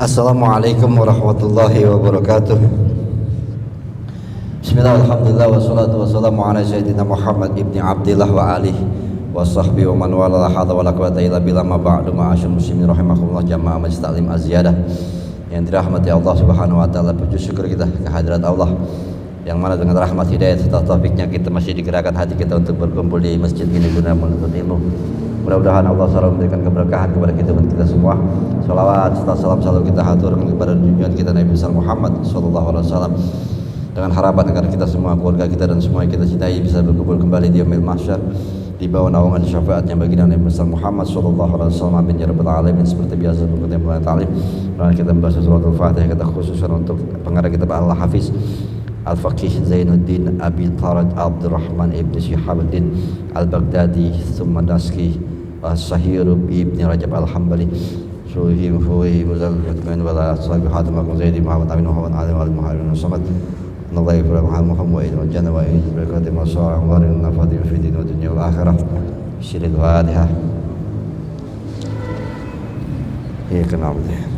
Assalamualaikum warahmatullahi wabarakatuh. Bismillah, alhamdulillah, wassalatu wassalamu ala sayyidina Muhammad ibni Abdillah wa alihi wa sahbihi wa man wala la hadza wa la quwwata illa billah ma ba'du ma'asyar muslimin rahimakumullah jamaah majlis taklim az-ziyadah yang dirahmati Allah Subhanahu wa taala. Puji syukur kita kehadirat Allah yang mana dengan rahmat hidayah serta taufiknya kita masih digerakkan hati kita untuk berkumpul di masjid ini guna menuntut ilmu. Mudah-mudahan Allah selalu memberikan keberkahan kepada kita dan kita semua. Salawat serta salam selalu kita haturkan kepada junjungan kita Nabi besar Muhammad sallallahu alaihi wasallam, dengan harapan agar kita semua, keluarga kita dan semua yang kita cintai bisa berkumpul kembali di yaumil mahsyar di bawah naungan syafaatnya baginda Nabi besar Muhammad sallallahu alaihi wasallam. Amin ya rabbal alamin. Seperti biasa berikutnya mulai ta'lim, dan kita membaca suratul Fatihah kita khususkan untuk pengarang kitab Al-Hafiz Al-Faqih Zainuddin Abi Tarad Abdurrahman Ibn Shihabuddin Al-Baghdadi Thumma Daski As-Sahiru Ibn Rajab Al-Hambali Suhim Fuhi Muzal Yatmain Wala Sahibi Hatim Akum Zaidi Muhammad Amin Muhammad Alim Alim Muhammad Samad Nallahi Fura Muhammad Muhammad Wa Jannah Wa Ijib Berkatim Wa Warin Nafatim Fi Din Wa Dunya Wa Akhirah Syiril Wadihah. Iya kenapa deh.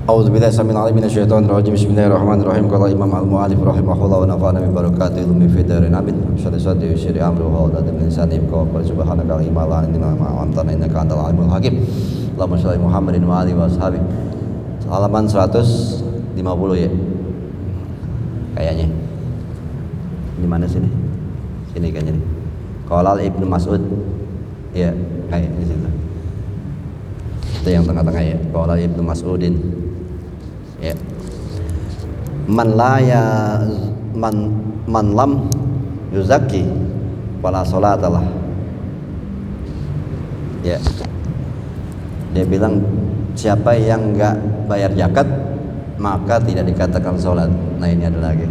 A'udzubillahi samil alim minasyaitonir rajim. Bismillahirrahmanirrahim. Qala Imam Al-Mu'allif rahimahullah wa nafa'ana bi barakatihi min fid darin amin. Syarri sadri syirri amru wa la min lisani wa subhanaka la ilaha illa anta amtana innaka antal alimul hakim. Allahumma shalli Muhammadin wa alihi wa ashabi. Halaman 150 ya. Kayaknya. Di mana sini? Sini kayaknya nih. Qala Ibnu Mas'ud. Ya, kayak di situ. Itu yang tengah-tengah ya. Qala Ibnu Mas'udin. Ya. Man lam yuzaki wala salatalah. Ya. Dia bilang siapa yang enggak bayar zakat maka tidak dikatakan salat. Nah, ini ada lagi.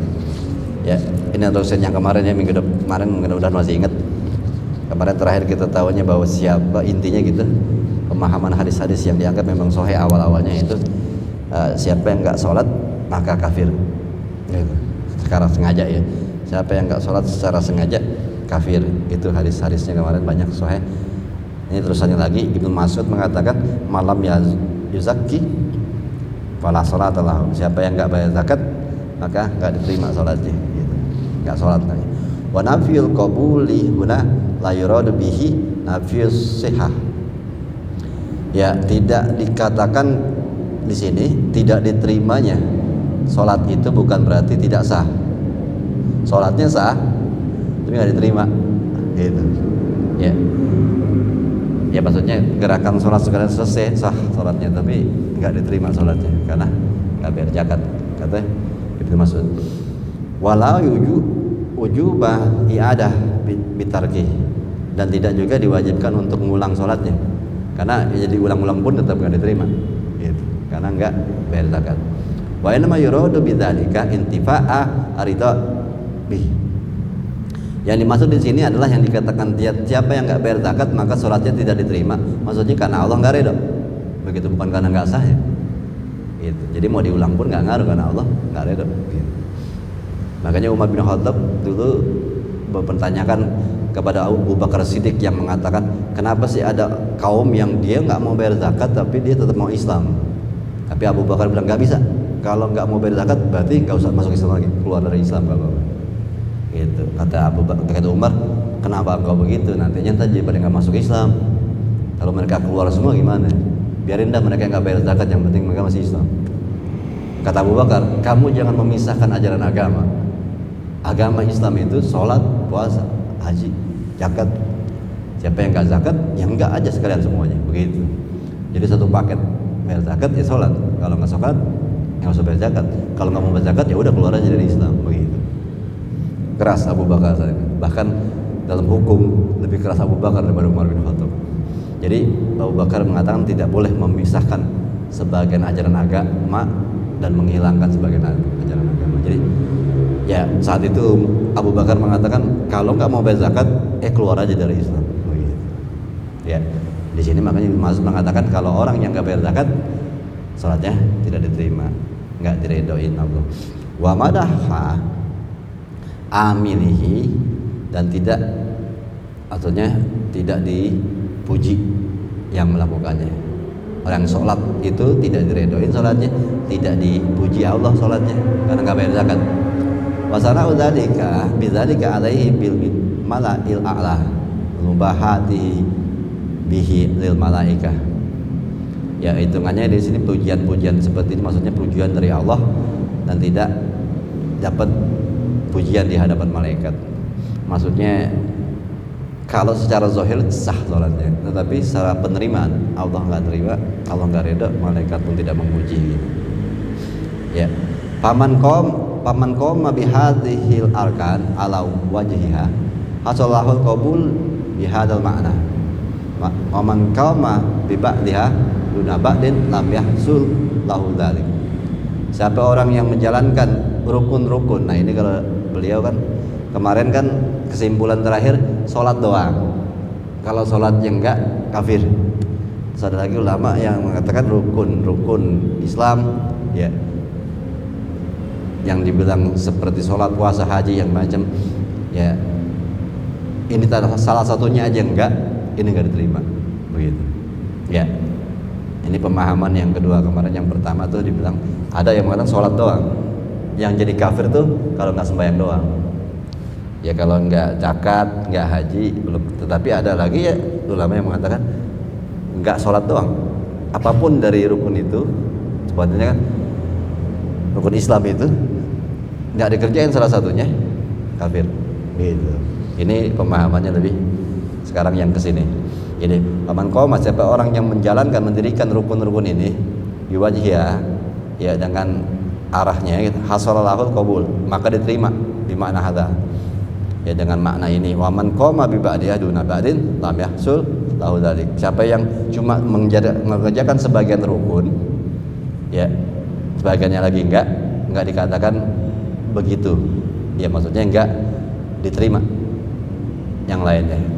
Ya, ini dosen yang kemarin ya, minggu kemarin mudah-mudahan masih ingat. Kemarin terakhir kita tahunya bahwa siapa intinya gitu. Pemahaman hadis-hadis yang dianggap memang sahih awal-awalnya itu siapa yang enggak sholat maka kafir gitu. Secara sengaja ya, siapa yang enggak sholat secara sengaja kafir. Itu hadis-hadisnya kemarin banyak sahih. Ini terusannya lagi, Ibnu Mas'ud mengatakan malam ya yuzakki fala salatalah. Siapa yang enggak bayar zakat maka enggak diterima sholatnya gitu. Enggak sholat lagi. Wa nafiyul qabuli huna la yuradu bihi nafiyus sihah. Ya, tidak dikatakan di sini tidak diterimanya sholat itu bukan berarti tidak sah. Sholatnya sah, tapi nggak diterima. Gitu. Ya, ya maksudnya gerakan sholat sekarang selesai sah sholatnya, tapi nggak diterima sholatnya karena nggak bayar zakat. Kata Ibnu Mas'ud. Walau ujubah iadah bitarki, dan tidak juga diwajibkan untuk mengulang sholatnya. Karena jadi ulang-ulang pun tetap nggak diterima, gitu. Karena nggak bayar zakat. Wa inma yuradu bidzalika intifa'a arida bih. Yang dimaksud di sini adalah yang dikatakan siapa yang nggak bayar zakat maka sholatnya tidak diterima. Maksudnya karena Allah nggak ridho. Begitu, bukan karena nggak sah ya. Gitu. Jadi mau diulang pun nggak ngaruh karena Allah nggak ridho. Gitu. Makanya Umar bin Khattab dulu mempertanyakan kepada Abu Bakar Siddiq yang mengatakan, kenapa sih ada kaum yang dia nggak mau bayar zakat tapi dia tetap mau Islam? Tapi Abu Bakar bilang nggak bisa. Kalau nggak mau bayar zakat berarti nggak usah masuk Islam lagi, keluar dari Islam kalau gitu. Kata Umar, kenapa engkau begitu? Nantinya tadi pada nggak masuk Islam. Kalau mereka keluar semua gimana? Biarin dah mereka nggak bayar zakat, yang penting mereka masih Islam. Kata Abu Bakar, kamu jangan memisahkan ajaran agama. Agama Islam itu sholat, puasa, haji, zakat. Siapa yang nggak zakat, yang enggak aja sekalian semuanya, begitu. Jadi satu paket, bayar zakat ya sholat. Kalau nggak sholat, nggak usah bayar zakat. Kalau nggak mau bayar zakat ya udah keluar aja dari Islam, begitu. Keras Abu Bakar, bahkan dalam hukum lebih keras Abu Bakar daripada Umar bin Khattab. Jadi Abu Bakar mengatakan tidak boleh memisahkan sebagian ajaran agama dan menghilangkan sebagian ajaran agama. Jadi ya saat itu Abu Bakar mengatakan kalau nggak mau bayar zakat keluar aja dari Islam. Begitu. Ya, di sini makanya Mas'ud mengatakan kalau orang yang nggak bayar zakat salatnya tidak diterima, nggak diredoin Allah. Wa madaha amilihi, dan tidak, artinya tidak dipuji yang melakukannya. Orang sholat itu tidak diredoin sholatnya, tidak dipuji Allah sholatnya karena nggak bayar zakat. Wasana udzalika bidzalika alaihi bil mala'il a'la mubahati bihi lil malaikah. Ya, hitungannya di sini pujian-pujian seperti ini maksudnya pujian dari Allah dan tidak dapat pujian di hadapan malaikat. Maksudnya kalau secara zahir sah sholatnya, tetapi secara penerimaan Allah nggak terima, Allah nggak ridha, malaikat pun tidak memuji. Ya, paman qoma bihadhil arkan ala wajhiha hasalahul qabul bihadzal ma'na. Paman qoma bi ba'diha duna ba'din lam yahsul lahu dzalik. Siapa orang yang menjalankan rukun-rukun. Nah, ini kalau beliau kan kemarin kan kesimpulan terakhir sholat doang. Kalau sholatnya enggak kafir. Terus ada lagi ulama yang mengatakan rukun Islam ya, yang dibilang seperti sholat, puasa, haji yang macam ya, ini salah satunya aja enggak, ini enggak diterima begitu ya. Ini pemahaman yang kedua. Kemarin yang pertama tuh dibilang ada yang mengatakan sholat doang, yang jadi kafir tuh kalau nggak sembahyang doang ya, kalau nggak zakat, nggak haji belum. Tetapi ada lagi ya ulama yang mengatakan nggak sholat doang, apapun dari rukun itu, sebetulnya kan rukun Islam itu nggak dikerjain salah satunya kafir gitu. Ini pemahamannya lebih sekarang yang kesini. Jadi paman qoma, siapa orang yang menjalankan, mendirikan rukun-rukun ini biwajhiha ya, dengan arahnya gitu, hasalalahul qabul, maka diterima di makna hadza ya, dengan makna ini. Wa man qoma bi ba'diha duna ba'din lam yahsul lahu dzalik. Siapa yang cuma mengerjakan sebagian rukun ya, sebagiannya lagi enggak dikatakan begitu ya, maksudnya enggak diterima yang lainnya.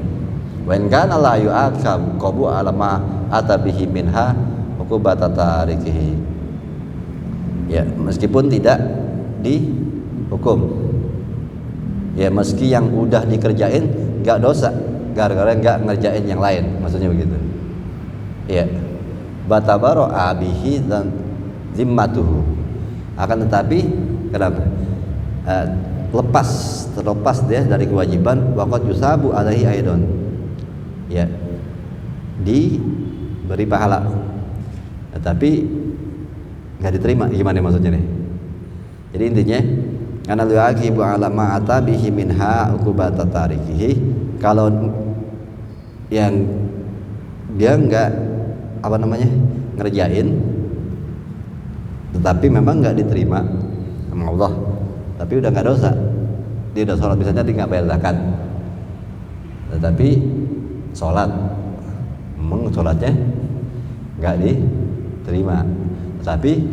Wa in kana la yu'aqab qabu alama atabihi minha uqubata tarikihi. Ya, meskipun tidak dihukum. Ya, meski yang udah dikerjain enggak dosa gara-gara enggak ngerjain yang lain, maksudnya begitu. Ya. Batabara'a bihi dan zimmatuhu. Akan tetapi kenapa? Terlepas dia dari kewajiban, waqad yusabu alaihi aidon. Ya, diberi pahala, tetapi nggak diterima. Gimana maksudnya nih? Jadi intinya karena lu'aqibu ala ma atabihi minha uqubata tarikihi, kalau yang dia nggak ngerjain, tetapi memang nggak diterima sama Allah, tapi udah nggak dosa, dia udah sholat, misalnya dia nggak bayar zakat, tetapi sholat, memang sholatnya nggak diterima, tapi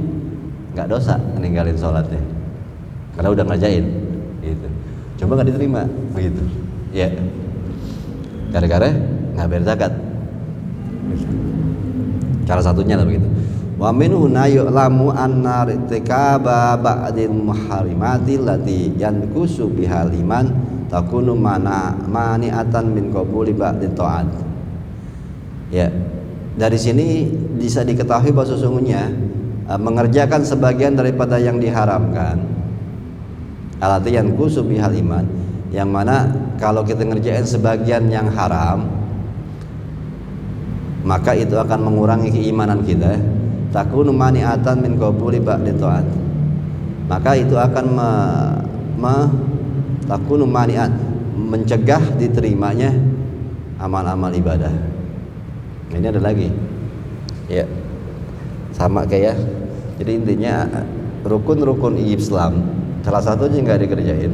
nggak dosa meninggalin sholatnya karena udah ngerjain gitu. Coba nggak diterima begitu ya, gara-gara nggak bayar zakat, salah satunya lah begitu. Wa minhu yu'lamu anna irtikaba ba'dil muharrimati allati yankusu biha liman takunu mani'atan min qabuli ba'dit ta'at. Ya, dari sini bisa diketahui bahwa sesungguhnya mengerjakan sebagian daripada yang diharamkan, allati yankusu biha liman, yang mana kalau kita ngerjain sebagian yang haram, maka itu akan mengurangi keimanan kita. Takunu mani'atan min qabuli ba'dit ta'at, maka itu akan takunu mani'at, mencegah diterimanya amal-amal ibadah. Ini ada lagi ya, sama kayak, jadi intinya rukun-rukun Islam salah satunya nggak dikerjain,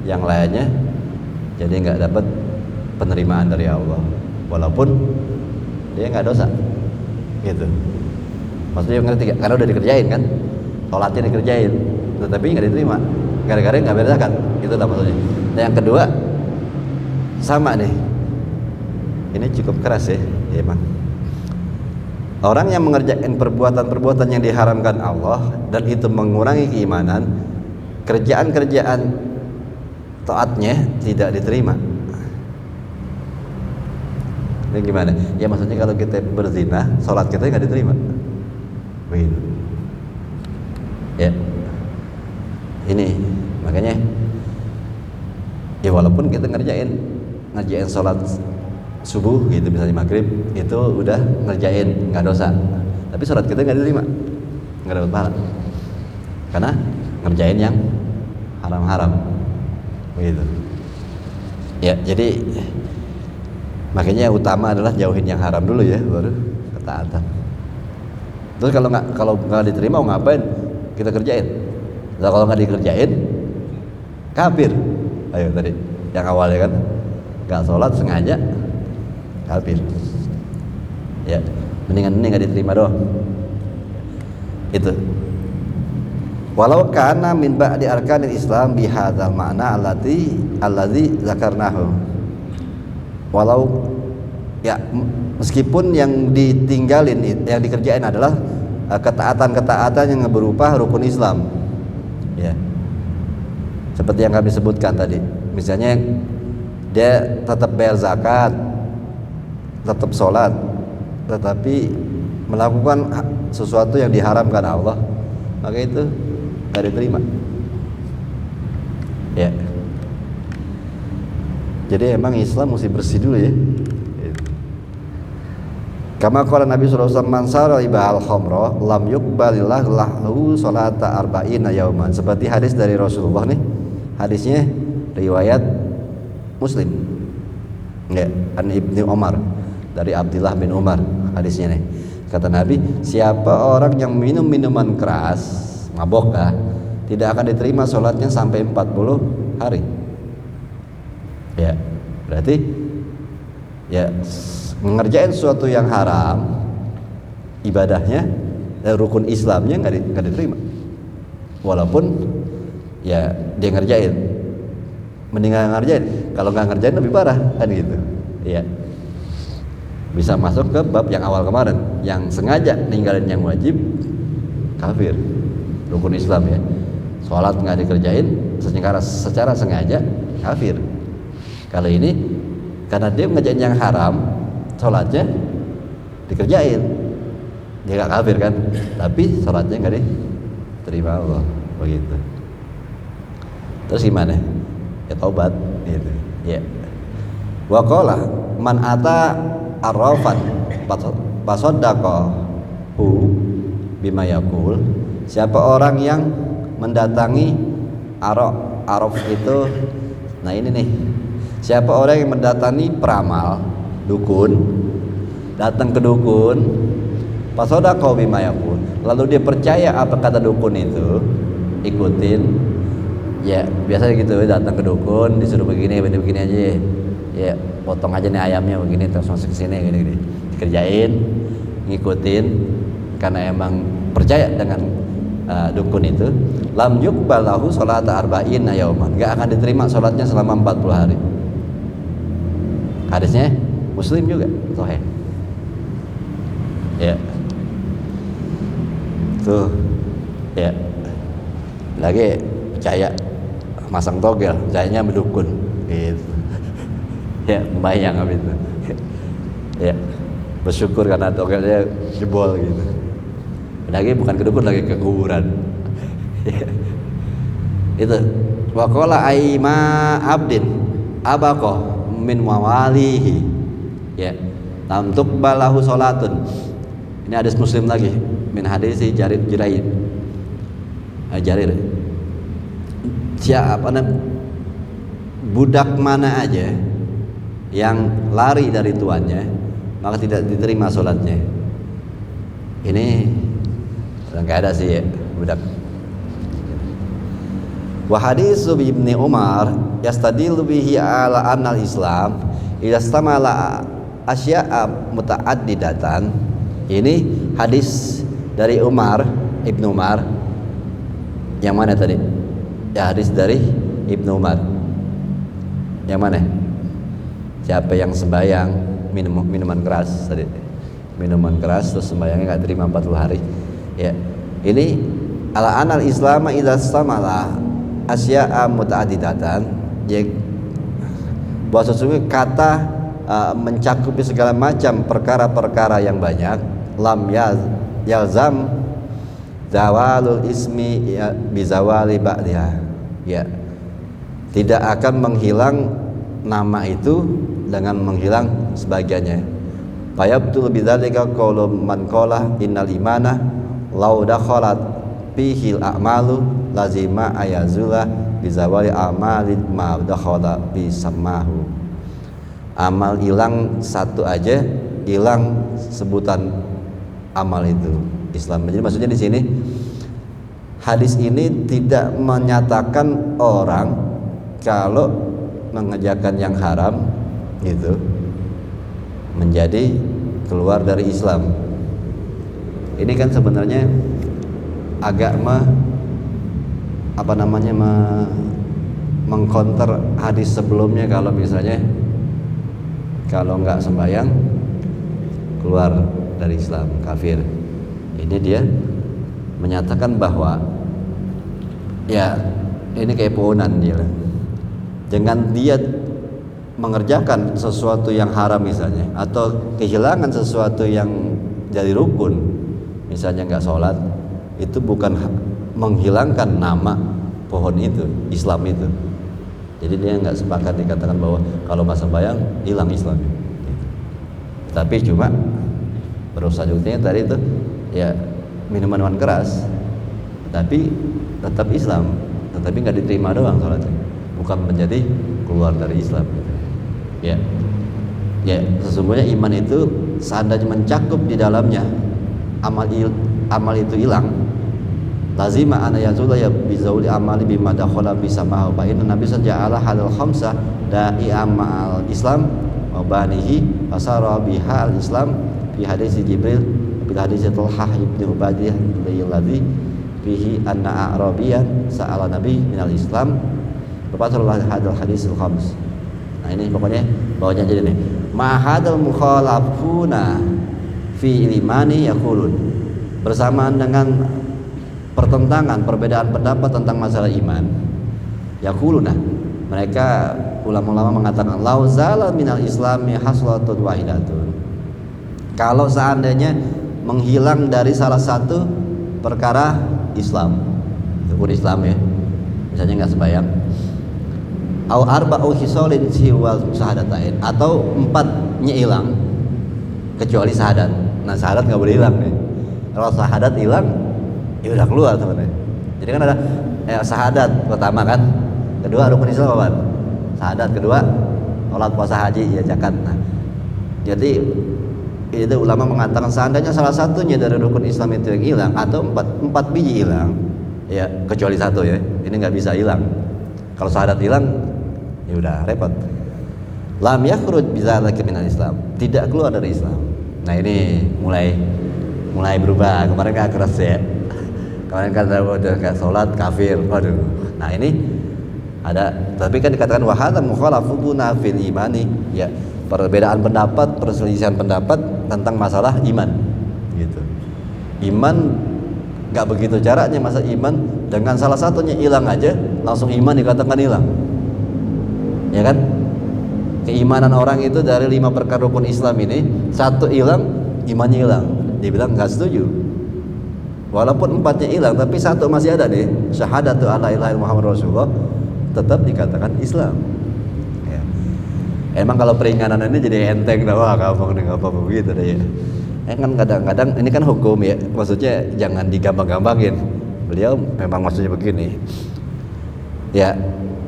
yang lainnya jadi nggak dapat penerimaan dari Allah walaupun dia nggak dosa gitu. Maksudnya ngerti gak? Karena udah dikerjain kan, sholatnya dikerjain, tetapi nggak diterima gara-gara nggak bayar zakat, itu lah maksudnya. Nah, yang kedua sama nih, ini cukup keras ya emang. Orang yang mengerjakan perbuatan-perbuatan yang diharamkan Allah dan itu mengurangi keimanan, kerjaan-kerjaan taatnya tidak diterima. Ini gimana? Ya maksudnya kalau kita berzina, sholat kita nggak diterima. Begitu. Ya. Ini makanya ya walaupun kita ngerjain sholat subuh gitu misalnya maghrib itu udah ngerjain nggak dosa, tapi sholat kita nggak diterima, nggak dapat pahala karena ngerjain yang haram-haram begitu. Ya jadi makanya yang utama adalah jauhin yang haram dulu ya, baru ketaatan. Terus kalau nggak diterima mau ngapain? Kita kerjain. Nah, kalau nggak dikerjain kafir. Ayo tadi yang awalnya kan nggak sholat sengaja kafir. Ya mendingan ini nggak diterima doang. Itu. Walau kana min ba'di arkanil Islam bihadzal ma'na alladzi zakarnahu. Walau ya meskipun yang ditinggalin yang dikerjain adalah ketaatan-ketaatan yang berupa rukun Islam. Ya. Seperti yang kami sebutkan tadi. Misalnya dia tetap bayar zakat, tetap sholat, tetapi melakukan sesuatu yang diharamkan Allah, maka itu tidak diterima. Ya. Jadi emang Islam mesti bersih dulu ya. Kama qala Nabi sallallahu alaihi wasallam man sara ibal khamra lam yuqbalillah lahu salata arba'ina yauman. Seperti hadis dari Rasulullah nih. Hadisnya riwayat Muslim. Ya, an Ibnu Umar dari Abdullah bin Umar hadisnya nih. Kata Nabi, siapa orang yang minum minuman keras, mabok tidak akan diterima sholatnya sampai 40 hari. Ya, berarti ya mengerjain sesuatu yang haram, ibadahnya rukun Islamnya nggak diterima, walaupun ya dia ngerjain, mendingan ngerjain. Kalau nggak ngerjain lebih parah kan gitu. Ya bisa masuk ke bab yang awal kemarin, yang sengaja ninggalin yang wajib kafir, rukun Islam ya. Sholat nggak dikerjain secara sengaja kafir. Kalau ini karena dia ngerjain yang haram, sholatnya dikerjain, dia nggak kafir kan, tapi sholatnya nggak diterima Allah begitu. Terus gimana? Ya taubat gitu. Ya. Wa qala man ata arrafan fasaddaqahu bima yaqul. Siapa orang yang mendatangi araf itu, nah ini nih. Siapa orang yang mendatangi peramal, dukun, datang ke dukun, fasaddaqahu bima yaqul, lalu dia percaya apa kata dukun itu, ikutin. Ya biasanya gitu, datang ke dukun disuruh begini aja, ya potong aja nih ayamnya begini terus masuk ke sini gini, dikerjain, ngikutin karena emang percaya dengan dukun itu. Lam yuqbal lahu sholata arba'ina yauman, enggak akan diterima sholatnya selama 40 hari. Hadisnya Muslim juga sahih. Ya. Tuh. Ya. Lagi percaya masang togel, percayanya mendukun gitu. Ya, bayang habis itu. Ya. Bersyukur karena togelnya jebol gitu. Lagi bukan ke dukun, lagi ke kuburan. Ya. Itu waqala aima abdin abaqah min mawalihi, ya tamtuk balahu salatun. Ini hadis Muslim lagi, min hadisi Jarir. Siapa budak mana aja yang lari dari tuannya maka tidak diterima sholatnya. Ini nggak ada sih ya budak. Wa hadis Ibnu Umar yastadillu bihi ala anal Islam idza istamala asya'a muta'addidatan. Ini hadis dari Ibnu Umar. Yang mana tadi? Ya hadis dari Ibnu Umar. Yang mana? Siapa yang sembahyang minuman keras tadi? Minuman keras terus sembahyangnya enggak terima 40 hari. Ya. Ini ala anal Islam idza istamala asya'a muta'addidatan. ya, bahwa sesungguhnya kata mencakupi segala macam perkara-perkara yang banyak. Lam yalzam zawalul ismi bizawali ba'diha, ya, tidak akan menghilang nama itu dengan menghilang sebagiannya. Fayabtul bidzalika qaulu man qala innal imana law dakhalat fihil a'malu lazima ayazula bizawali amalid ma dakhala bi samahu. Amal hilang satu aja, hilang sebutan amal itu Islam. Jadi maksudnya di sini hadis ini tidak menyatakan orang kalau mengerjakan yang haram itu menjadi keluar dari Islam. Ini kan sebenarnya agak mengcounter hadis sebelumnya, kalau misalnya kalau nggak sembahyang keluar dari Islam, kafir. Ini dia menyatakan bahwa ya ini kayak pohonan dia. Dengan dia mengerjakan sesuatu yang haram misalnya, atau kehilangan sesuatu yang jadi rukun, misalnya nggak sholat, itu bukan menghilangkan nama pohon itu, Islam itu. Jadi dia nggak sepakat dikatakan bahwa kalau nggak sembahyang hilang Islam. Tapi cuma berusaha buktinya tadi itu ya minuman keras, tapi tetap Islam, tetapi nggak diterima doang sholatnya, bukan menjadi keluar dari Islam. Ya, ya sesungguhnya iman itu seandainya mencakup di dalamnya amal itu hilang, lazima ana yazula ya bizauli amali bima dakhala bisamahu fa inna nabiy ja'ala halal khamsa da'i amal Islam wa banihi fasara bihal Islam fi hadis Jibril bil hadis Talhah ibn Ubaidillah alladhi fihi anna a'rabiyan sa'ala nabi minal Islam Rasulullah hadal hadisul khams. Nah ini pokoknya bawahnya jadi nih, mahadal mukhalafuna fi imani yaqulun, bersamaan dengan pertentangan, perbedaan pendapat tentang masalah iman, yaquluna, mereka ulama-ulama mengatakan lauzala minal islami haslatun wahidatun, kalau seandainya menghilang dari salah satu perkara Islam, rukun Islam ya, misalnya nggak sembahyang, au arba'u khisalin siwal syahadatain, atau 4-nya hilang kecuali syahadat. Nah syahadat nggak boleh hilang nih. Kalau syahadat hilang ya udah keluar sebenarnya. Jadi kan ada syahadat pertama kan, kedua rukun Islam apa? Syahadat, kedua sholat, puasa, haji, ya zakat. Nah, jadi itu ulama mengatakan seandainya salah satunya dari rukun Islam itu yang hilang, atau 4 biji hilang, ya kecuali satu ya, ini nggak bisa hilang. Kalau syahadat hilang ya udah repot. Lam yakhruj bizalika minal Islam, tidak keluar dari Islam. Nah ini mulai berubah. Kemarin kan keras ya, kemarin kan udah nggak sholat kafir, waduh. Nah ini ada, tapi kan dikatakan wahada mukhalafuna fil imani, ya perbedaan pendapat, perselisihan pendapat tentang masalah iman gitu. Iman nggak begitu caranya, masa iman dengan salah satunya hilang aja langsung iman dikatakan hilang, ya kan? Keimanan orang itu dari 5 perkara rukun Islam ini satu hilang, imannya hilang. Dia bilang nggak setuju, walaupun 4-nya hilang tapi satu masih ada deh, syahadatu alla ilaha illallah Muhammad Rasulullah, tetap dikatakan Islam ya. Emang kalau peringanan ini jadi enteng dah, wah gampang nih, apa begitu deh ya. Kan kadang-kadang ini kan hukum ya, maksudnya jangan digampang-gampangin. Beliau memang maksudnya begini ya,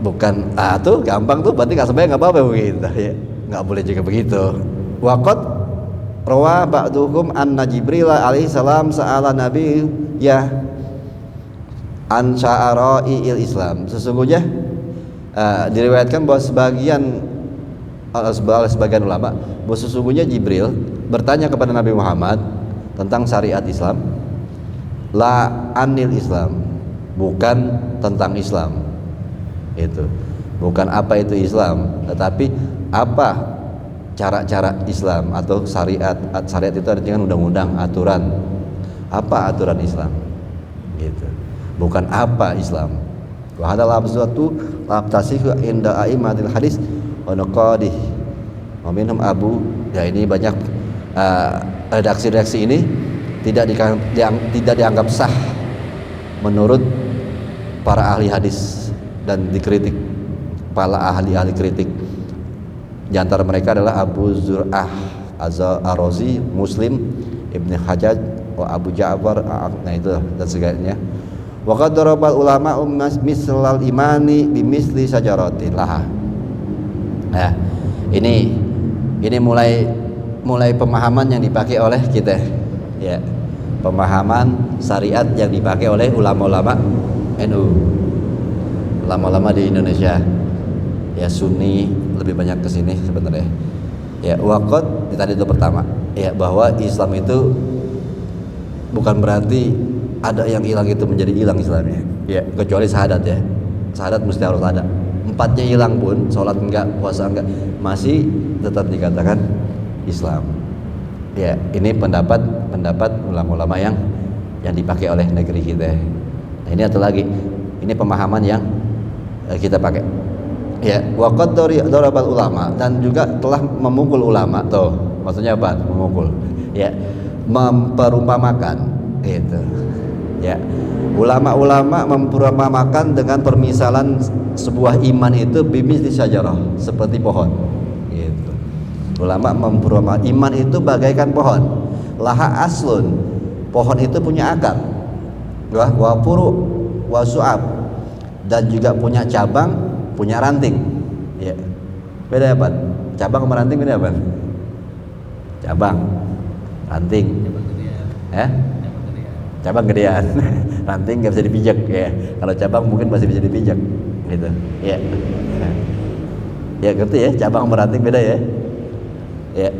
bukan tuh gampang tuh berarti nggak sembahyang nggak apa-apa begitu ya, nggak boleh juga begitu. Waqad rawa ba'duhum anna Jibril alaihi salam sa'ala nabi ya an sya'ara'i Islam, sesungguhnya diriwayatkan bahwa sebagian ulama bahwa sesungguhnya Jibril bertanya kepada Nabi Muhammad tentang syariat Islam, la anil Islam, bukan tentang Islam. Itu bukan apa itu Islam, tetapi apa cara-cara Islam atau syariat. Syariat itu artinya undang-undang, aturan. Apa aturan Islam? Gitu. Bukan apa Islam. Wa hadal abzatu tasihu inda aimatil hadis wa nuqadih. Wa minhum Abu, ya ini banyak redaksi-redaksi ini tidak dianggap sah menurut para ahli hadis dan dikritik para ahli kritik. Di antara mereka adalah Abu Zur'ah Az-Razi, Muslim, Ibn Hajjaj, wa Abu Ja'far, nah itu dan sebagainya. Wa qad darabal ulama mislal imani bimisli sajaratin laha. Nah, ini mulai pemahaman yang dipakai oleh kita. Ya. Pemahaman syariat yang dipakai oleh ulama-ulama NU. Ulama-ulama di Indonesia. Ya Sunni lebih banyak ke sini sebenarnya. Ya, waqad tadi itu pertama. Ya, bahwa Islam itu bukan berarti ada yang hilang itu menjadi hilang Islamnya. Ya, kecuali syahadat ya. Syahadat mesti harus ada. Empatnya hilang pun, sholat enggak, puasa enggak, masih tetap dikatakan Islam. Ya, ini pendapat ulama-ulama yang dipakai oleh negeri kita. Nah, ini atau lagi, ini pemahaman yang kita pakai. Ya, waqad darabal ulama, dan juga telah memukul ulama. Tuh, maksudnya apa? Memukul. Ya, memperumpamakan itu. Ya. Ulama-ulama memperumpamakan dengan permisalan sebuah iman itu bimisli syajarah, seperti pohon. Gitu. Ulama memperumpamakan iman itu bagaikan pohon. Laha aslun. Pohon itu punya akar. Wa furu' wa su'ab. Dan juga punya cabang, punya ranting. Ya. Beda apa? Cabang sama ranting beda apa? Cabang, ranting. Cabang gedean. Ranting nggak bisa dipijak ya. Kalau cabang mungkin masih bisa dipijak gitu. Ya. Ya ngerti ya, cabang sama ranting beda ya. Ya.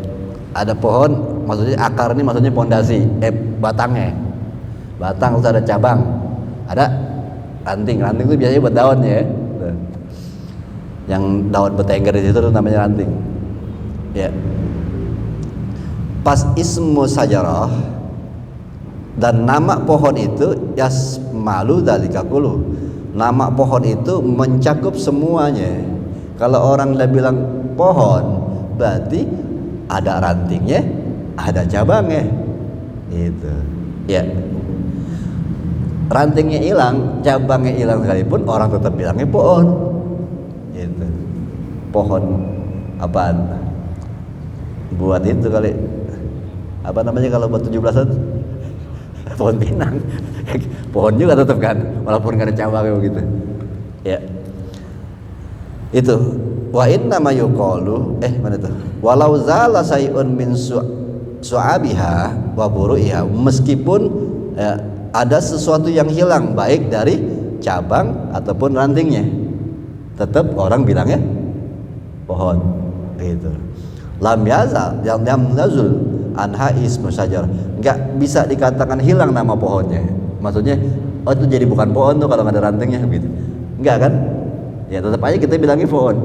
Ada pohon, maksudnya akar ini maksudnya pondasi, batangnya. Batang terus ada cabang. Ada ranting. Ranting itu biasanya buat daun ya. Yang daun bertengger di situ namanya ranting. Ya. Pas ismu sajarah dan nama pohon itu yasmalu dzalika kullu. Nama pohon itu mencakup semuanya. Kalau orang udah bilang pohon, berarti ada rantingnya, ada cabangnya. Gitu. Ya. Rantingnya hilang, cabangnya hilang sekalipun orang tetap bilangnya pohon. Gitu. Pohon apaan? Buat itu kali. Apa namanya kalau buat 17-an? Pohon pinang. Pohon juga tetap kan, walaupun gak ada cabangnya begitu. Ya. Itu wa inna ma yuqalu mana tuh? Walau zala sayun min su'abiha wa buru'iha, meskipun ada sesuatu yang hilang baik dari cabang ataupun rantingnya, tetap orang bilangnya pohon. Gitu. Lam yazal yang nazul anha ismu syajar, nggak bisa dikatakan hilang nama pohonnya. Maksudnya, oh itu jadi bukan pohon tuh kalau nggak ada rantingnya gitu. Nggak kan? Ya tetap aja kita bilangnya pohon,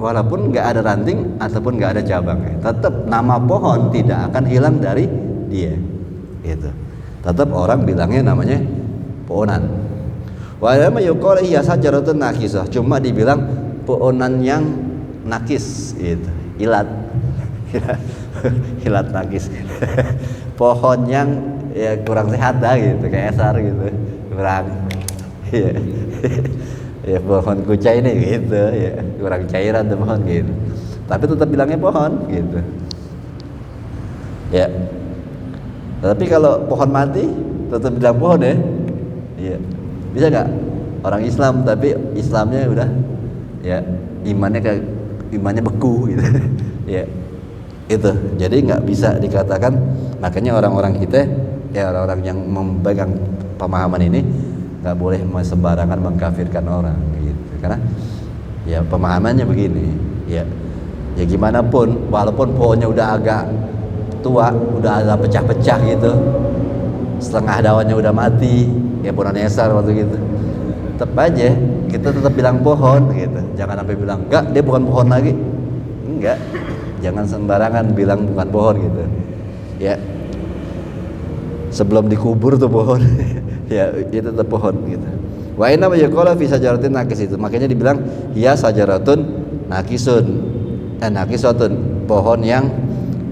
walaupun nggak ada ranting ataupun nggak ada cabangnya. Tetap nama pohon tidak akan hilang dari dia. Gitu. Tetap orang bilangnya namanya pohonan. Walaupun yuqal iya sajaratun nakisah, cuma dibilang pohonan yang nakis, gitu. Hilat nakis. Pohon yang ya kurang sehat dah gitu, kayak esar gitu, kurang ya, ya pohon kucai ini gitu ya, kurang cairan tuh pohon gitu, tapi tetap bilangnya pohon gitu ya. Tapi kalau pohon mati tetap bilang pohon ya. Iya, bisa nggak orang Islam tapi Islamnya udah ya imannya beku gitu. Ya itu, jadi nggak bisa dikatakan. Makanya orang-orang kita ya, orang-orang yang memegang pemahaman ini nggak boleh sembarangan mengkafirkan orang gitu, karena ya pemahamannya begini ya. Ya gimana pun, walaupun pohonnya udah agak tua, udah ada pecah-pecah gitu, setengah daunnya udah mati, ya pohon esar waktu gitu, tetap aja kita tetap bilang pohon gitu. Jangan sampai bilang enggak, dia bukan pohon lagi. Enggak, jangan sembarangan bilang bukan pohon gitu ya. Sebelum dikubur tuh pohon ya itu tetap pohon gitu. Wa inna ma yaqala fi sajaratin nakis itu. Makanya dibilang hiya sajaratun nakisun. Nakisatun, pohon yang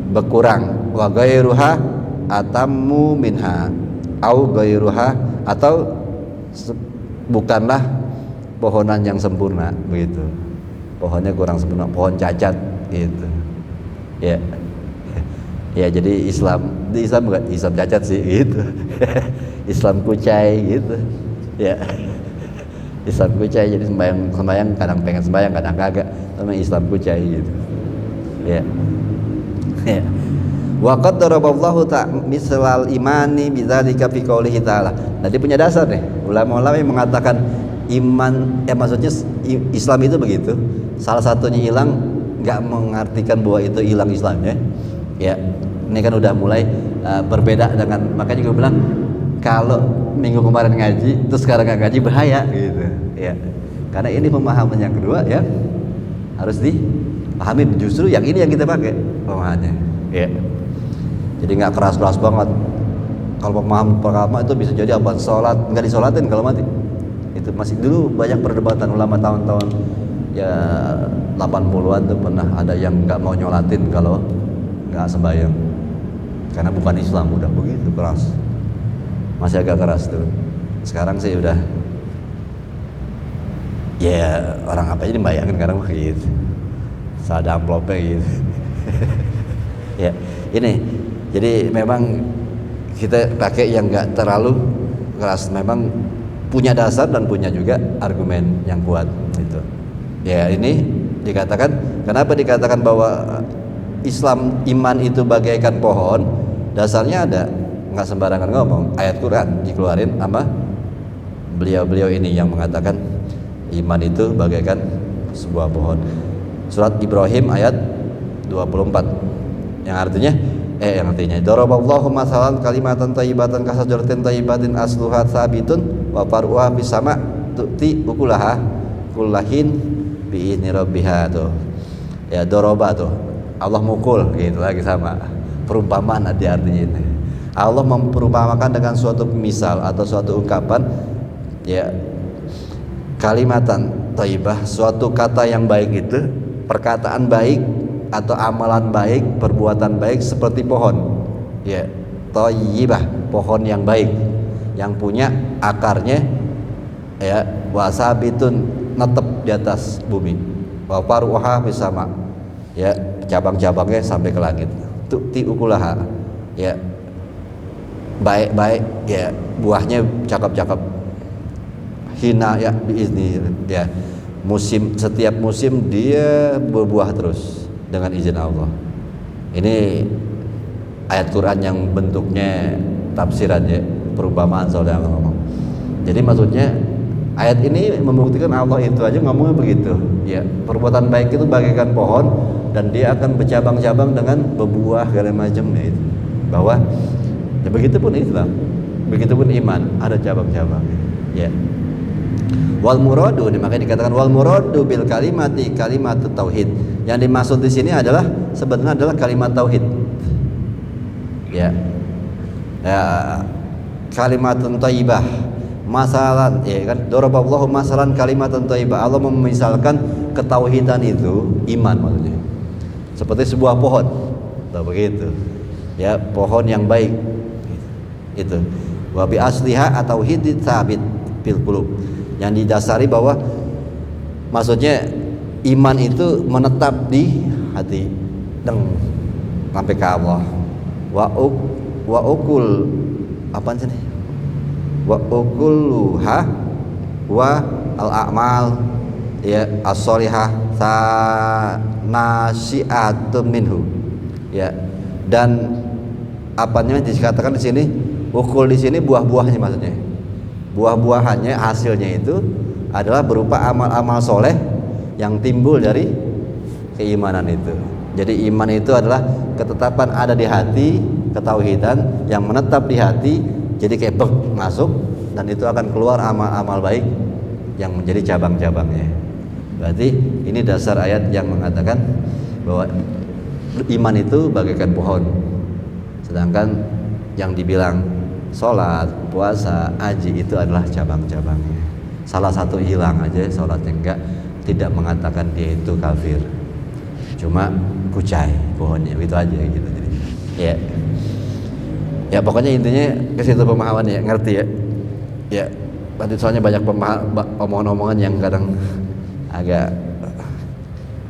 berkurang. Wa ghairuha atammu minha. Au ghairuha, atau bukanlah pohonan yang sempurna begitu. Pohonnya kurang sempurna, pohon cacat gitu. Ya. Ya, jadi di Islam bukan Islam cacat sih gitu. Islam kucai gitu. Ya. Islam kucai, jadi sembahyang kadang pengen sembahyang kadang kagak. Namanya Islam kucai gitu. Ya. Ya. Wa qad daraballahu mislal imani bidzalika fi qoulihi ta'ala. Nah, dia punya dasar nih. Ulama-ulama yang mengatakan iman, maksudnya Islam itu begitu. Salah satunya hilang, nggak mengartikan bahwa itu hilang Islamnya. Ya, ini kan udah mulai berbeda dengan, makanya gue bilang kalau minggu kemarin ngaji terus sekarang nggak ngaji bahaya gitu. Ya, karena ini pemahaman yang kedua ya harus dipahami. Justru yang ini yang kita pakai pemahamannya. Ya, jadi nggak keras-keras banget. Kalau pemahaman pertama itu bisa jadi apa? Sholat nggak disolatin kalau mati. Itu masih dulu banyak perdebatan ulama tahun-tahun ya 80-an tuh pernah ada yang nggak mau nyolatin kalau nggak sembahyang karena bukan Islam. Udah begitu keras, masih agak keras tuh. Sekarang sih udah ya orang apa aja dibayangin sekarang gitu, ada amplopnya gitu. Ya ini jadi memang kita pakai yang nggak terlalu keras, memang punya dasar dan punya juga argumen yang kuat gitu. Ya, ini dikatakan, kenapa dikatakan bahwa Islam iman itu bagaikan pohon? Dasarnya ada, nggak sembarangan ngomong. Ayat Quran dikeluarin sama beliau-beliau ini yang mengatakan iman itu bagaikan sebuah pohon. Surat Ibrahim ayat 24 yang artinya daraballahu masalan kalimatan thayyibatan kasajaratin thayyibatin asluha tsabitun wa far'uha bis sama tu'ti ukulaha kullahin bi idzni rabbiha tuh. Ya, doroba tuh Allah mukul gitu lagi, sama perumpamaan artinya ini. Allah memperumpamakan dengan suatu misal atau suatu ungkapan, ya, kalimatan thayyibah, suatu kata yang baik itu, perkataan baik atau amalan baik, perbuatan baik seperti pohon. Ya, thayyibah, pohon yang baik yang punya akarnya ya wasabitun, netep di atas bumi, wa faruha bisama, ya, cabang-cabangnya sampai ke langit. Tu'ti ukulaha, ya, baik-baik, ya, buahnya cakep-cakep. Hina ya biizni, ya, setiap musim dia berbuah terus dengan izin Allah. Ini ayat Quran yang bentuknya tafsiran, ya, perumpamaan soalnya ngomong. Jadi maksudnya ayat ini membuktikan Allah itu aja ngomongnya begitu. Ya, perbuatan baik itu bagaikan pohon dan dia akan bercabang-cabang dengan berbuah segala macam, ya, itu. Bahwa ya begitupun Islam, begitupun iman, ada cabang-cabang. Ya. Wal muradu, makanya dikatakan wal muradu bil kalimati kalimat tauhid. Yang dimaksud di sini adalah sebenarnya adalah kalimat tauhid. Ya. Ya, kalimatun thayyibah. Masalan, ya kan, daraballahu masalan kalimatun thayyibah. Allah memisalkan ketauhidan itu iman maksudnya. Seperti sebuah pohon. Tuh begitu. Ya, pohon yang baik. Itu. Wa bi asliha at-tauhid tsabit fil qulub. Yang didasari bahwa maksudnya iman itu menetap di hati sampai ke Allah. Wa ukul apaan sih nih? Wa ukuluha wa al-a'mal, ya, as-sholihah nasi'atun minhu, ya, dan apanya dikatakan di sini ukul, di sini buah-buahnya maksudnya. Buah-buahannya, hasilnya itu adalah berupa amal-amal soleh yang timbul dari keimanan itu. Jadi iman itu adalah ketetapan ada di hati, ketauhidan yang menetap di hati, jadi kayak masuk, dan itu akan keluar amal-amal baik yang menjadi cabang-cabangnya. Berarti ini dasar ayat yang mengatakan bahwa iman itu bagaikan pohon, sedangkan yang dibilang sholat, puasa, haji itu adalah cabang-cabangnya. salah satu hilang aja sholatnya enggak, tidak mengatakan dia itu kafir, cuma kucai pohonnya itu aja gitu. Jadi ya pokoknya intinya ke situ pemahamannya, ngerti ya nanti soalnya banyak omongan-omongan yang kadang agak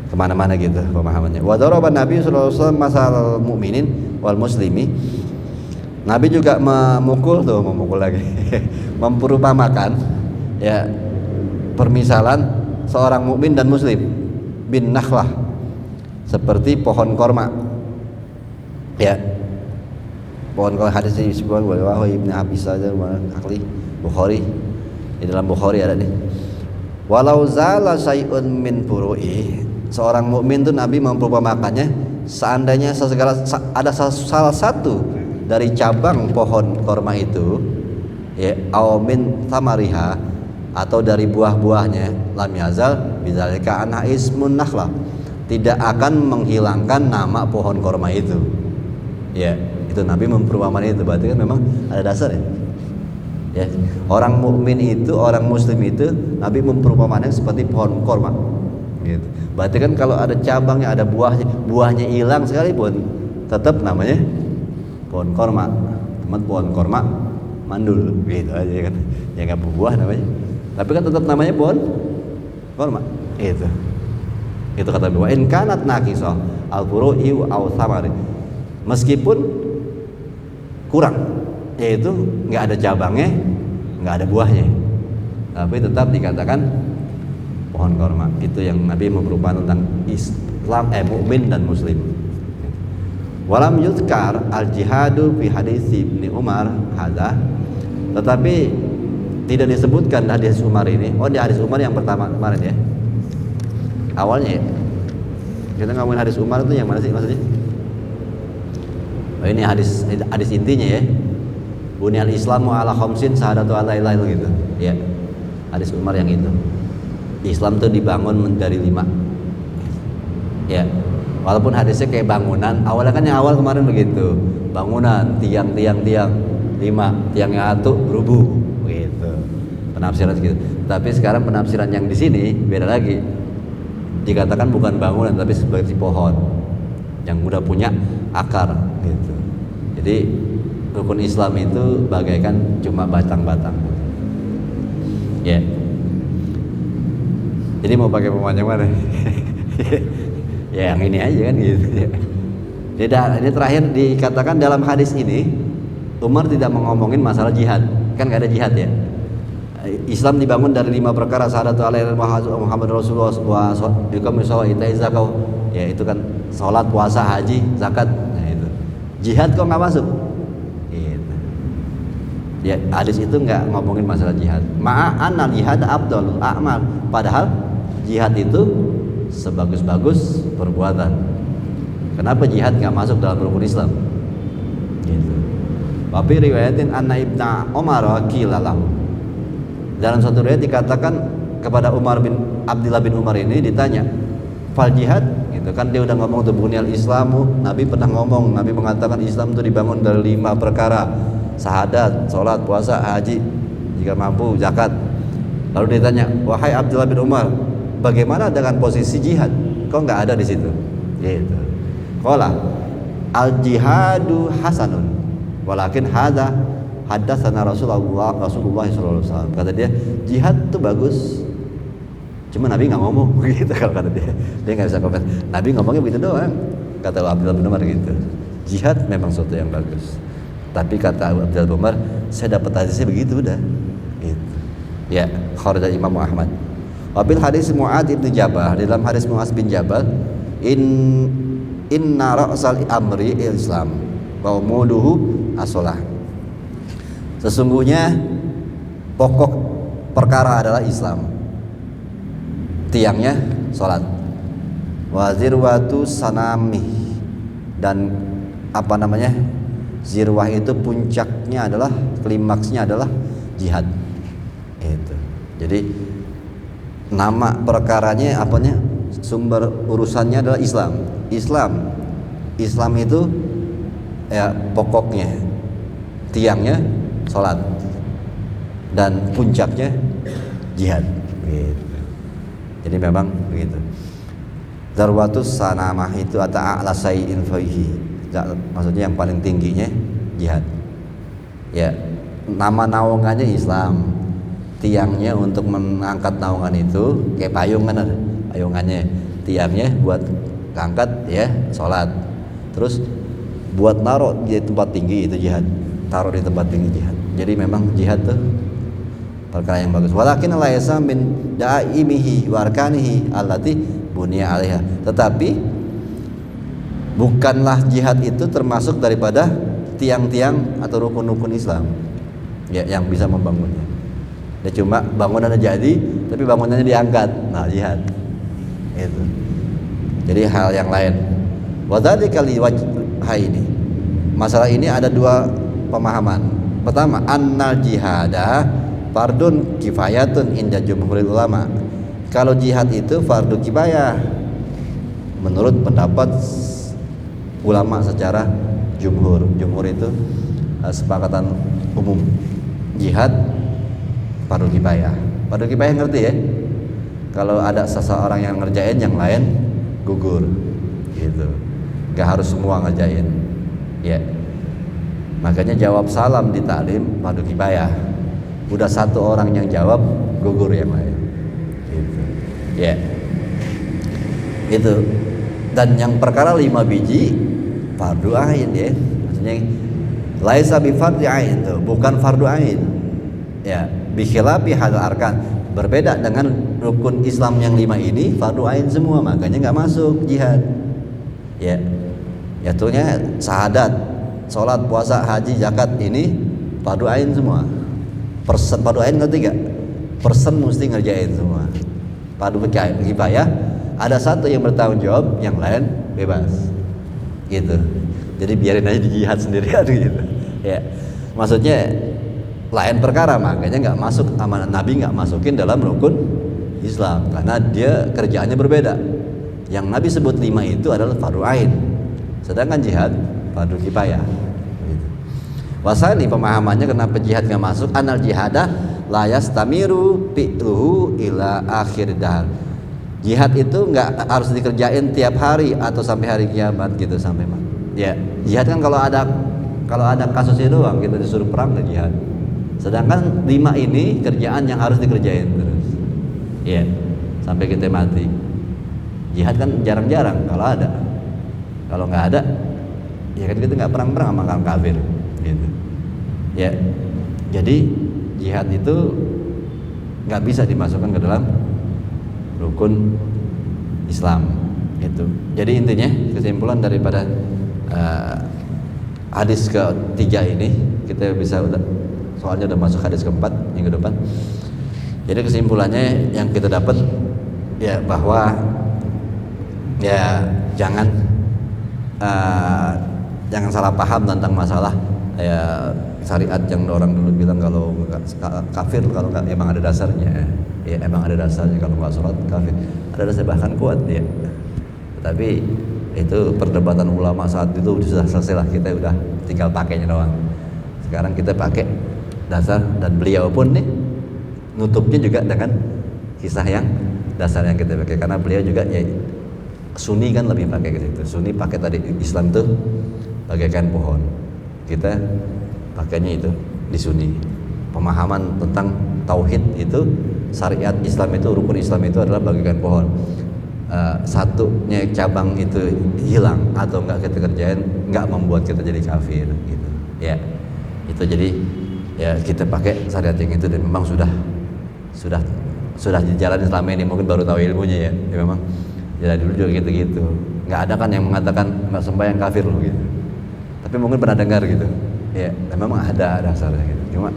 kemana-mana gitu pemahamannya. Wa daraba Nabi sallallahu alaihi wasallam masal mu'minin wal muslimi. Nabi juga memukul lagi memperumpamakan ya permisalan seorang mukmin dan muslim bin nakhlah seperti pohon korma ya. Pohon korma hadis disebutkan oleh Ibnu Abi Sa'id Akli Bukhari, di dalam Bukhari ada nih. Walau zala syai'un min furu'i, seorang mukmin tuh Nabi memperumpamakannya seandainya ada salah satu dari cabang pohon korma itu ya, au min tamariha, atau dari buah-buahnya, lam yazal bidzalika anha ismun nakhla, tidak akan menghilangkan nama pohon korma itu ya. Itu Nabi memperumpamakan itu, berarti kan memang ada dasar ya. Orang mukmin itu, orang muslim itu Nabi memperumpamakannya seperti pohon korma gitu. Berarti kan kalau ada cabangnya, ada buahnya hilang sekalipun tetap namanya pohon korma. Teman pohon korma mandul gitu aja kan, ya nggak berbuah namanya, tapi kan tetap namanya pohon korma itu kata Nabi. Wa in kanat naqisah al-furu'i aw thamari, meskipun kurang, yaitu nggak ada cabangnya, nggak ada buahnya, tapi tetap dikatakan pohon korma. Itu yang Nabi memperumpamakan tentang Islam, mukmin dan muslim. Walam yuzkar al jihadu fi hadis Ibnu Umar hadza, tetapi tidak disebutkan hadis Umar ini. Oh, di hadis Umar yang pertama kemarin ya, awalnya ya. Kita ngomongin hadis Umar itu yang mana sih maksudnya? Oh, ini hadis intinya ya. Bunyal Islamu ala khamsin syahadatu alla ilaha illallah gitu. Ya. Hadis Umar yang itu. Islam tuh dibangun dari 5. Ya. Walaupun hadisnya kayak bangunan, awalnya kan yang awal kemarin begitu. Bangunan, tiang 5, tiangnya atu rubuh gitu. Penafsiran segitu. Tapi sekarang penafsiran yang di sini beda lagi. Dikatakan bukan bangunan tapi seperti pohon yang udah punya akar gitu. Jadi rukun Islam itu bagaikan cuma batang-batang. Ya. Jadi mau pakai pemahaman yang mana? Ya yang ini aja kan gitu. Ini terakhir dikatakan dalam hadis ini Umar tidak ngomongin masalah jihad. Kan nggak ada jihad ya. Islam dibangun dari 5 perkara, syahadatu alla ilaha illallah Muhammad Rasulullah wa iqamis shalah ita'iz zakat. Ya itu kan salat, puasa, haji, zakat. Nah itu. Jihad kok nggak masuk? Gitu. Ya hadis itu nggak ngomongin masalah jihad. Ma'anal jihad afdalul a'mal. Padahal jihad itu sebagus-bagus perbuatan. Kenapa jihad nggak masuk dalam rukun Islam? Gitu. Tapi riwayatin anna Ibnu Umar qilalahu. Dalam satu riwayat dikatakan kepada Abdullah bin Umar ini ditanya, "Fal jihad?" Gitu kan dia udah ngomong tuh bunyal Islamu, Nabi pernah ngomong, Nabi mengatakan Islam itu dibangun dari 5 perkara. Syahadat, salat, puasa, haji, jika mampu zakat. Lalu ditanya, "Wahai Abdullah bin Umar, bagaimana dengan posisi jihad? Kok nggak ada di situ?" Gitu. Qala al-jihadu hasanun walakin hadza hadatsana Rasulullah sallallahu alaihi wasallam. Kata dia, jihad itu bagus. Cuma Nabi enggak ngomong gitu kalau kata dia. Dia enggak bisa komen. Nabi ngomongnya begitu doang. Kata Abdullah bin Umar gitu. Jihad memang sesuatu yang bagus. Tapi kata Abdullah bin Umar, saya dapat hadisnya begitu udah. Gitu. Ya, kharaj Imam Ahmad. Wabil hadis Mu'adz bin Jabal, dalam hadis Mu'adz bin Jabal, inna ra'sal amri Islam wa umuduhu as-shalah. Sesungguhnya pokok perkara adalah Islam, tiangnya sholat. Wazirwatu sanami, dan zirwah itu puncaknya adalah, klimaksnya adalah jihad. Itu. Jadi nama perkaranya sumber urusannya adalah Islam. Islam itu ya pokoknya, tiangnya sholat, dan puncaknya jihad gitu. Jadi memang begitu. Darwatus sanamah itu atau a'la sayyin fihi, maksudnya yang paling tingginya jihad. Ya, nama naungannya Islam, tiangnya untuk mengangkat naungan itu kayak payung kan ada payungannya, tiangnya buat angkat ya sholat, terus buat naruh di tempat tinggi itu jihad, taruh di tempat tinggi jihad. Jadi memang jihad tuh perkara yang bagus. Walakin la yasa min daimihi wa arkanihi allati bunya alaiha. Tetapi bukanlah jihad itu termasuk daripada tiang-tiang atau rukun-rukun Islam ya yang bisa membangunnya. Dia cuma bangunannya jadi, tapi bangunannya diangkat. Nah, jihad. Itu. Jadi hal yang lain. Wadzalika liwajhaini. Masalah ini ada dua pemahaman. Pertama, annal jihada fardun kifayatun inda jumhuril ulama. Kalau jihad itu fardu kifayah menurut pendapat ulama secara jumhur. Jumhur itu sepakatan umum. Jihad fardu kifayah. Fardu kifayah ngerti ya? Kalau ada seseorang yang ngerjain, yang lain gugur. Gitu. Gak harus semua ngerjain. Ya. Makanya jawab salam di taklim fardu kifayah. Udah satu orang yang jawab, gugur yang lain. Gitu. Ya. Itu. Dan yang perkara 5 biji fardu ain ya. Maksudnya laisa bi fardhi ain itu, bukan fardu ain. Ya, bi khilafi hadzal arkan. Berbeda dengan rukun Islam yang 5 ini fardu ain semua, makanya enggak masuk jihad. Ya. Yaitu-nya syahadat, salat, puasa, haji, zakat ini fardu ain semua. Persen fardu ain ngerti gak? Persen mesti ngerjain semua. Fardu kifayah ada satu yang bertanggung jawab, yang lain bebas. Gitu. Jadi biarin aja di jihad sendiri kan gitu. Ya. Maksudnya lain perkara, makanya nggak masuk, amanat Nabi nggak masukin dalam rukun Islam karena dia kerjaannya berbeda. Yang Nabi sebut 5 itu adalah fardu ain, sedangkan jihad fardu kifayah. Gitu. Wasali pemahamannya kenapa jihad nggak masuk? Anal jihadah la yastamiru fi'luhu ila akhir dahr. Jihad itu nggak harus dikerjain tiap hari atau sampai hari kiamat gitu, sampai ya. Jihad kan kalau ada kasusnya doang kita disuruh perang ke jihad. Sedangkan 5 ini kerjaan yang harus dikerjain terus. Ya, sampai kita mati. Jihad kan jarang-jarang kalau ada. Kalau nggak ada, ya kan kita nggak perang-perang sama orang kafir gitu. Ya. Jadi jihad itu nggak bisa dimasukkan ke dalam rukun Islam itu. Jadi intinya kesimpulan daripada hadis ketiga ini, kita bisa soalnya udah masuk hadis keempat minggu depan. Jadi kesimpulannya yang kita dapat ya bahwa ya jangan salah paham tentang masalah ya syariat yang orang dulu bilang kalau kafir kalau emang ada dasarnya. Ya emang ada dasarnya, kalau nggak sholat kafir, ada dasar bahkan kuat ya. Tapi itu perdebatan ulama saat itu sudah selesai lah, kita udah tinggal pakainya doang. Sekarang kita pakai dasar, dan beliau pun nih nutupnya juga dengan kisah yang dasar yang kita pakai, karena beliau juga ya Sunni kan lebih pakai ke situ. Sunni pakai tadi Islam tuh bagaikan pohon, kita pakainya itu di Sunni. Pemahaman tentang tauhid itu, syariat Islam itu, rukun Islam itu adalah bagaikan pohon. Satunya cabang itu hilang atau enggak kita kerjain, enggak membuat kita jadi kafir gitu. Ya. Itu jadi ya kita pakai syariat yang itu, dan memang sudah dijalani selama ini, mungkin baru tahu ilmunya ya. Ya memang ya dulu juga gitu-gitu. Enggak ada kan yang mengatakan enggak sembahyang kafir loh gitu. Tapi mungkin pernah dengar gitu. Ya, memang ada dasarnya gitu. Cuma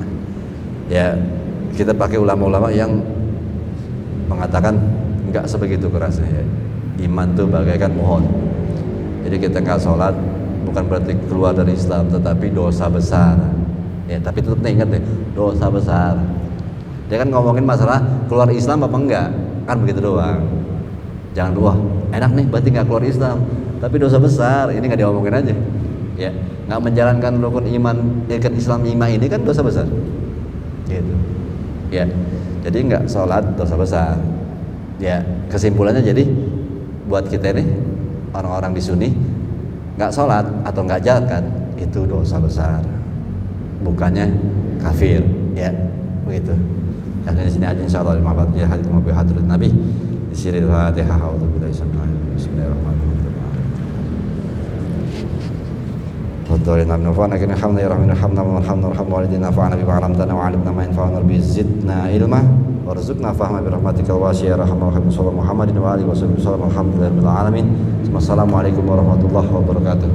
ya kita pakai ulama-ulama yang mengatakan enggak sebegitu kerasnya ya. Iman tuh bagaikan pohon. Jadi kita enggak sholat bukan berarti keluar dari Islam, tetapi dosa besar. Ya, tapi tetap ingat deh, dosa besar. Dia kan ngomongin masalah keluar Islam apa enggak, kan begitu doang. Jangan wah enak nih berarti enggak keluar Islam, tapi dosa besar. Ini enggak diomongin aja. Ya, enggak menjalankan rukun iman, rukun Islam 5 ini kan dosa besar. Gitu. Ya, jadi nggak sholat dosa besar. Ya, kesimpulannya jadi buat kita ini orang-orang di Sunni nggak sholat atau nggak zakat itu dosa besar, bukannya kafir. Ya, begitu. Dan di sini aja insyaallah lima batnya hadits Nabi hadrat Nabi di sini Fatihah auzubillahi bismillahirrahmanirrahim. Wadhalina min nafa'ana kana hamdan yarhamuna hamdan wa hamdan walidina nafa'ana bi ma'lamtana wa 'allimna ma yanfa'una bi zidna ilma warzuqna fahma bi rahmatika wa ya rahman rahim sallallahu Muhammadin wa alihi wasallam alhamdulillahi rabbil alamin. Wassalamualaikum warahmatullahi wabarakatuh.